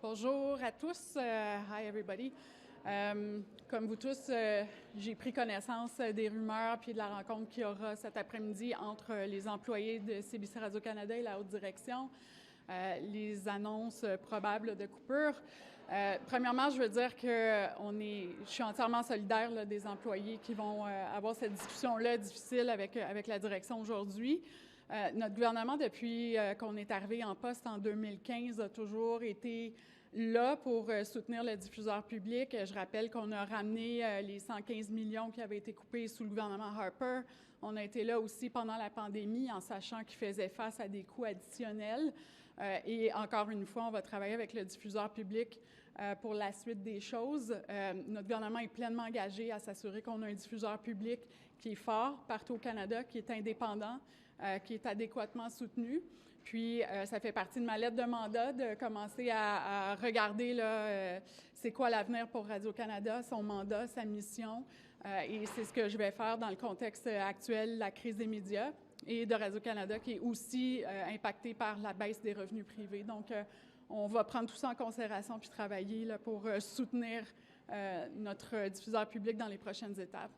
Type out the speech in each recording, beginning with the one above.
Bonjour à tous. Hi everybody. Comme vous tous, j'ai pris connaissance des rumeurs puis de la rencontre qu'il y aura cet après-midi entre les employés de CBC Radio-Canada et la haute direction, les annonces probables de coupure. Premièrement, je veux dire que je suis entièrement solidaire là, des employés qui vont avoir cette discussion-là difficile avec la direction aujourd'hui. Notre gouvernement, depuis qu'on est arrivé en poste en 2015, a toujours été là pour soutenir le diffuseur public. Je rappelle qu'on a ramené les 115 millions qui avaient été coupés sous le gouvernement Harper. On a été là aussi pendant la pandémie en sachant qu'il faisait face à des coûts additionnels. Et encore une fois, on va travailler avec le diffuseur public pour la suite des choses. Notre gouvernement est pleinement engagé à s'assurer qu'on a un diffuseur public qui est fort partout au Canada, qui est indépendant, qui est adéquatement soutenu. Puis, ça fait partie de ma lettre de mandat de commencer à regarder là, c'est quoi l'avenir pour Radio-Canada, son mandat, sa mission. Et c'est ce que je vais faire dans le contexte actuel, la crise des médias et de Radio-Canada qui est aussi impacté par la baisse des revenus privés. Donc, on va prendre tout ça en considération puis travailler là, pour soutenir notre diffuseur public dans les prochaines étapes.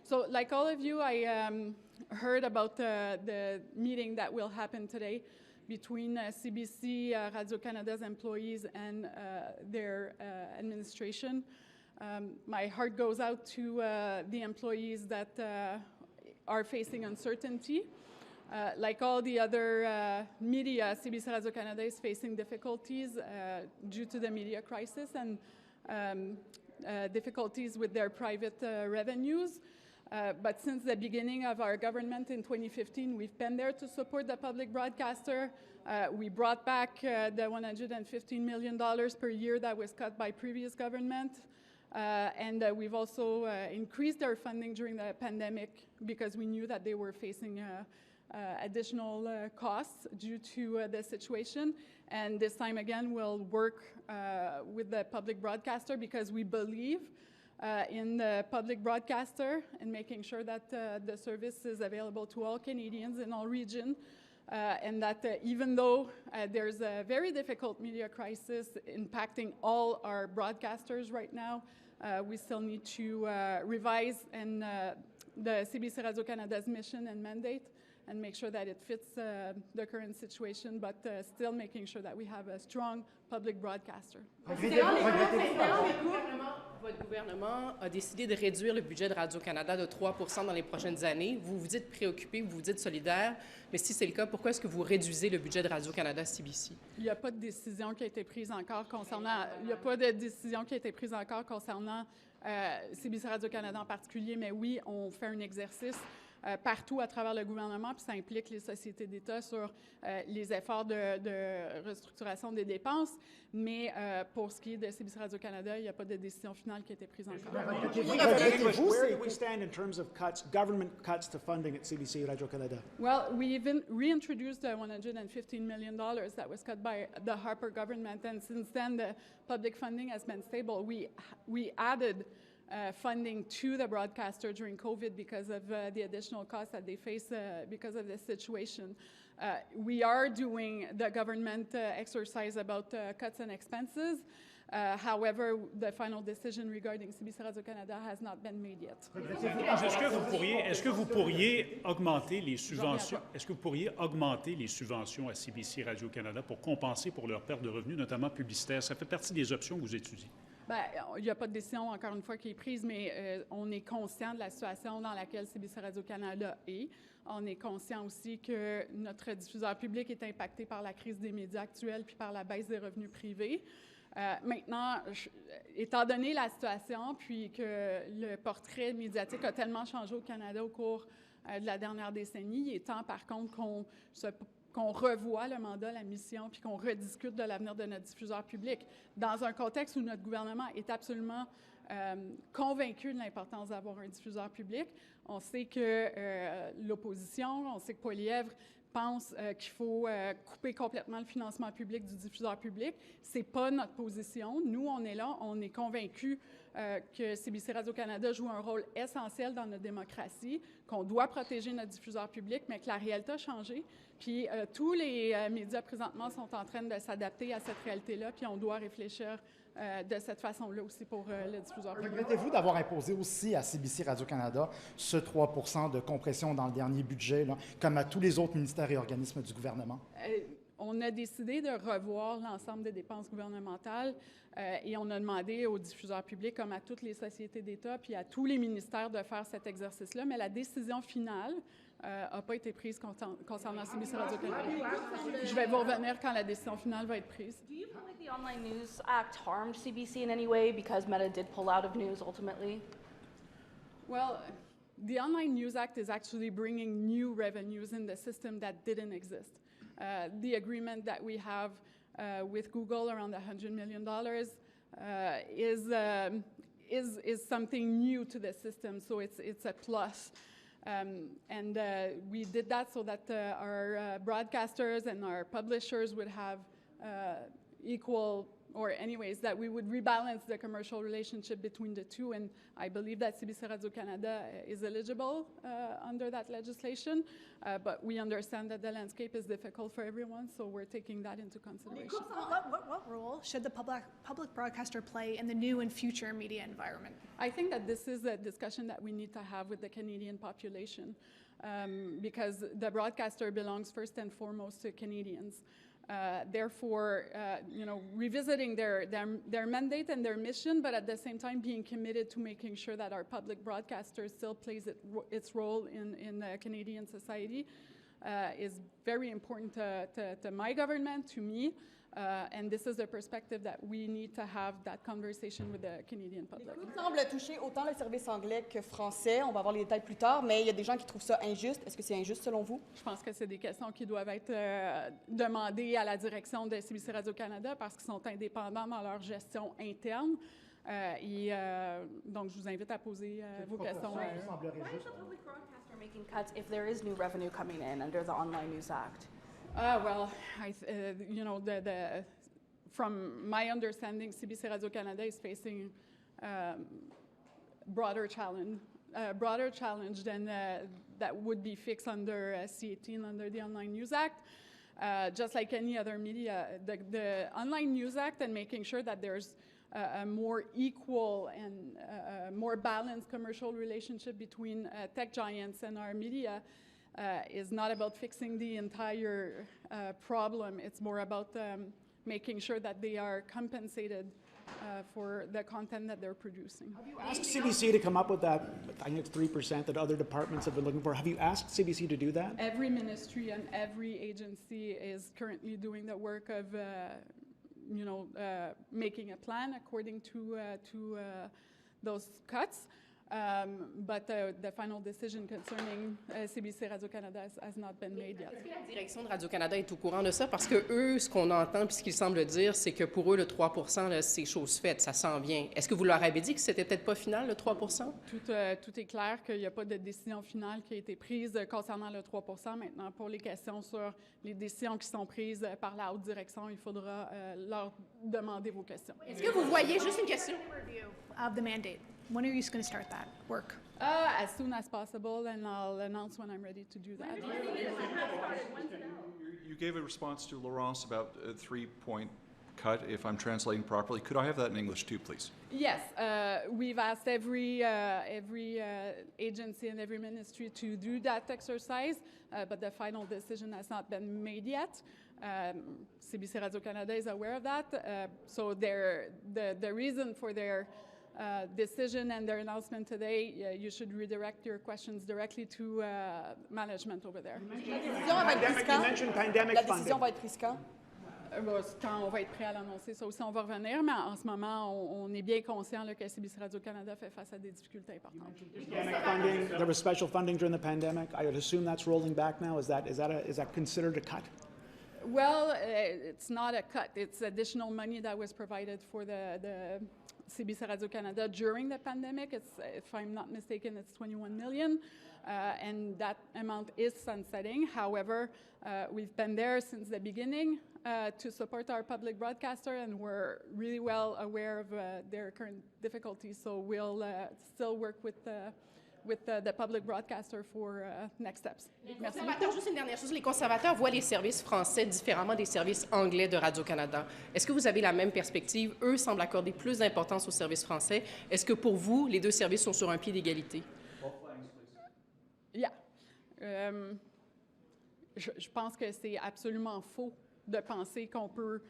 So, like all of you, I heard about the meeting that will happen today between CBC, Radio-Canada's employees and their administration. My heart goes out to the employees that are facing uncertainty. Like all the other media, CBC Radio-Canada is facing difficulties due to the media crisis and difficulties with their private revenues. But since the beginning of our government in 2015, we've been there to support the public broadcaster. We brought back the $115 million per year that was cut by previous government. And we've also increased our funding during the pandemic because we knew that they were facing additional costs due to the situation. And this time again, we'll work with the public broadcaster because we believe in the public broadcaster and making sure that the service is available to all Canadians in all regions. And that even though there's a very difficult media crisis impacting all our broadcasters right now, we still need to revise the CBC Radio-Canada's mission and mandate and make sure that it fits the current situation, but still making sure that we have a strong public broadcaster. Votre gouvernement a décidé de réduire le budget de Radio-Canada de 3 % dans les prochaines années. Vous vous dites préoccupé, vous vous dites solidaire, mais si c'est le cas, pourquoi est-ce que vous réduisez le budget de Radio-Canada CBC? Il n'y a pas de décision qui a été prise encore concernant. CBC Radio-Canada en particulier, mais oui, on fait un exercice partout à travers le gouvernement, puis ça implique les sociétés d'État sur les efforts de restructuration des dépenses. Mais pour ce qui est de CBC Radio-Canada, il n'y a pas de décision finale qui a été prise encore. Where do we stand in terms of cuts, government cuts to funding at CBC Radio-Canada? Well, we even reintroduced the $115 million that was cut by the Harper government, and since then the public funding has been stable. We added funding to the broadcaster during COVID because of the additional costs that they face because of this situation. We are doing the government exercise about cuts and expenses. However, the final decision regarding CBC Radio-Canada has not been made yet. Est-ce que vous pourriez augmenter les subventions? Est-ce que vous pourriez augmenter les subventions à CBC Radio-Canada pour compenser pour leur perte de revenus, notamment publicitaires? Ça fait partie des options que vous étudiez. Bien, il n'y a pas de décision, encore une fois, qui est prise, mais on est conscient de la situation dans laquelle CBC Radio-Canada est. On est conscient aussi que notre diffuseur public est impacté par la crise des médias actuelle puis par la baisse des revenus privés. Maintenant, étant donné la situation, puis que le portrait médiatique a tellement changé au Canada au cours de la dernière décennie, il est temps, par contre, qu'on revoie le mandat, la mission, puis qu'on rediscute de l'avenir de notre diffuseur public. Dans un contexte où notre gouvernement est absolument convaincu de l'importance d'avoir un diffuseur public, On sait que l'opposition, on sait que Poilievre pense qu'il faut couper complètement le financement public du diffuseur public. Ce n'est pas notre position. Nous, on est là, on est convaincus que CBC Radio-Canada joue un rôle essentiel dans notre démocratie, qu'on doit protéger notre diffuseur public, mais que la réalité a changé. Puis tous les médias présentement sont en train de s'adapter à cette réalité-là, puis on doit réfléchir de cette façon-là aussi pour le diffuseur public. Regrettez-vous d'avoir imposé aussi à CBC Radio-Canada ce 3 % de compression dans le dernier budget, là, comme à tous les autres ministères et organismes du gouvernement? On a décidé de revoir l'ensemble des dépenses gouvernementales et on a demandé aux diffuseurs publics, comme à toutes les sociétés d'État, puis à tous les ministères de faire cet exercice-là, mais la décision finale n'a pas été prise concernant CBC Radio-Canada. Je vais vous revenir quand la décision finale va être prise. Do you feel like the Online News Act harmed CBC in any way because Meta did pull out of news ultimately? Well, the Online News Act is actually bringing new revenues in the system that didn't exist. The agreement that we have with Google around $100 million is something new to the system, so it's a plus. And we did that so that our broadcasters and our publishers would have equal, or anyways, that we would rebalance the commercial relationship between the two. And I believe that CBC Radio-Canada is eligible under that legislation. But we understand that the landscape is difficult for everyone, so we're taking that into consideration. What role should the public broadcaster play in the new and future media environment? I think that this is a discussion that we need to have with the Canadian population because the broadcaster belongs first and foremost to Canadians. Therefore, revisiting their mandate and their mission, but at the same time being committed to making sure that our public broadcaster still plays its role in Canadian society is very important to my government, to me, and this is a perspective that we need to have that conversation with the Canadian public. L'écoute semble toucher autant le service anglais que français. On va voir les détails plus tard, mais il y a des gens qui trouvent ça injuste. Est-ce que c'est injuste selon vous? Je pense que c'est des questions qui doivent être demandées à la direction de CBC Radio-Canada parce qu'ils sont indépendants dans leur gestion interne. Donc, je vous invite à poser vos questions. Why is the public broadcaster making cuts if there is new revenue coming in under the Online News Act? Well, from my understanding, CBC Radio-Canada is facing broader challenge than that would be fixed under C-18, under the Online News Act. Just like any other media, the Online News Act and making sure that there's a more equal and more balanced commercial relationship between tech giants and our media is not about fixing the entire problem. It's more about making sure that they are compensated for the content that they're producing. Have you asked CBC to come up with that, I think it's 3% that other departments have been looking for? Have you asked CBC to do that? Every ministry and every agency is currently doing the work of making a plan according to those cuts. But the final decision concerning CBC Radio-Canada has not been made yet. Est-ce que la direction de Radio-Canada est au courant de ça? Parce que eux, ce qu'on entend puis ce qu'ils semblent dire, c'est que pour eux, le 3 %, là, c'est chose faite, ça s'en vient. Est-ce que vous leur avez dit que c'était peut-être pas final, le 3 %? Tout est clair qu'il n'y a pas de décision finale qui a été prise concernant le 3 % Maintenant, pour les questions sur les décisions qui sont prises par la haute direction, il faudra leur demander vos questions. Est-ce que vous voyez, juste une question? Review of the mandate. When are you going to start that work? As soon as possible, and I'll announce when I'm ready to do that. You gave a response to Laurence about a 3-point cut, if I'm translating properly. Could I have that in English too, please? Yes, we've asked every agency and every ministry to do that exercise, but the final decision has not been made yet. CBC Radio-Canada is aware of that, so the reason for their decision and their announcement today, you should redirect your questions directly to management over there. La décision va être prise quand? You mentioned pandemic La décision funding. va être prise quand? Quand on va être prêt à l'annoncer, ça aussi, on va revenir, mais en ce moment, on est bien conscient là, que CBC Radio-Canada fait face à des difficultés importantes. Pandemic funding, there was special funding during the pandemic. I would assume that's rolling back now. Is that considered a cut? Well, it's not a cut. It's additional money that was provided for the CBC Radio-Canada during the pandemic. It's, if I'm not mistaken, it's $21 million, and that amount is sunsetting. However, we've been there since the beginning to support our public broadcaster, and we're really well aware of their current difficulties. So we'll still work with the public broadcaster for next steps. Merci. Juste une dernière chose, les conservateurs voient les services français différemment des services anglais de Radio-Canada. Est-ce que vous avez la même perspective? Eux semblent accorder plus d'importance aux services français. Est-ce que pour vous, les deux services sont sur un pied d'égalité? Yeah. Je pense que c'est absolument faux de penser qu'on peut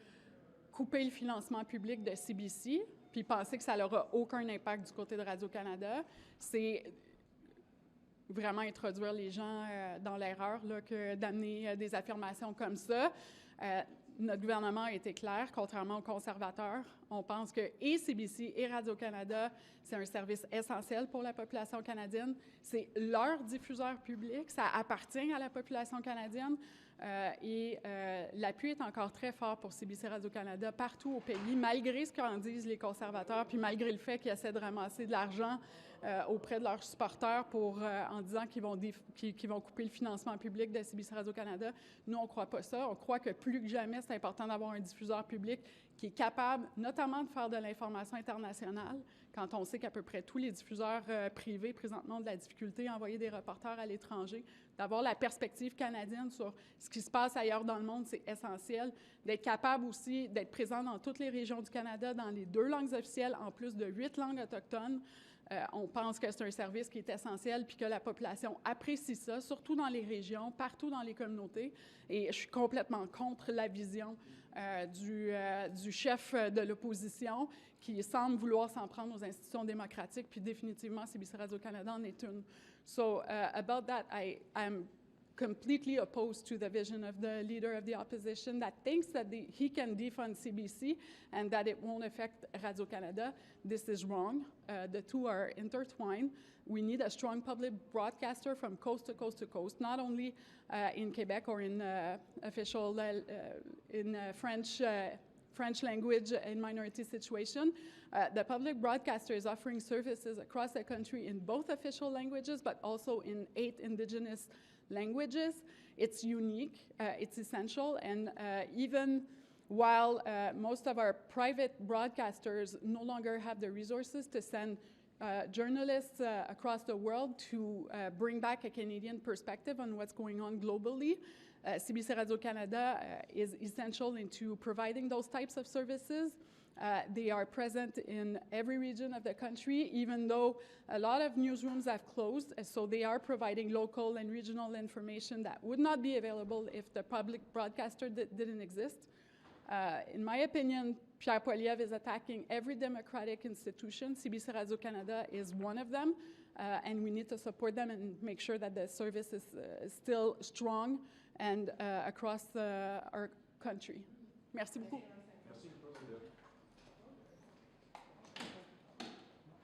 couper le financement public de CBC puis penser que ça n'aura aucun impact du côté de Radio-Canada. C'est vraiment introduire les gens dans l'erreur que d'amener des affirmations comme ça. Notre gouvernement a été clair, contrairement aux conservateurs. On pense que et CBC et Radio-Canada, c'est un service essentiel pour la population canadienne. C'est leur diffuseur public, ça appartient à la population canadienne. Et l'appui est encore très fort pour CBC Radio-Canada partout au pays, malgré ce qu'en disent les conservateurs, puis malgré le fait qu'ils essaient de ramasser de l'argent auprès de leurs supporters en disant qu'ils vont couper le financement public de CBC Radio-Canada. Nous, on ne croit pas ça. On croit que plus que jamais, c'est important d'avoir un diffuseur public qui est capable notamment de faire de l'information internationale, quand on sait qu'à peu près tous les diffuseurs privés présentement ont de la difficulté à envoyer des reporters à l'étranger. D'avoir la perspective canadienne sur ce qui se passe ailleurs dans le monde, c'est essentiel. D'être capable aussi d'être présent dans toutes les régions du Canada, dans les 2 langues officielles, en plus de 8 langues autochtones. On pense que c'est un service qui est essentiel puis que la population apprécie ça, surtout dans les régions, partout dans les communautés. Et je suis complètement contre la vision du chef de l'opposition qui semble vouloir s'en prendre aux institutions démocratiques, puis définitivement, CBC Radio-Canada en est une. So, about that, I'm completely opposed to the vision of the leader of the opposition that thinks that he can defund CBC and that it won't affect Radio-Canada. This is wrong. The two are intertwined. We need a strong public broadcaster from coast to coast to coast, not only in Quebec or in official in French language in minority situation. The public broadcaster is offering services across the country in both official languages, but also in 8 Indigenous languages. It's unique, it's essential, and even while most of our private broadcasters no longer have the resources to send journalists across the world to bring back a Canadian perspective on what's going on globally, CBC Radio-Canada is essential into providing those types of services. They are present in every region of the country, even though a lot of newsrooms have closed. So they are providing local and regional information that would not be available if the public broadcaster didn't exist. In my opinion, Pierre Poilievre is attacking every democratic institution. CBC Radio-Canada is one of them, and we need to support them and make sure that the service is still strong and across our country. Merci beaucoup. Merci.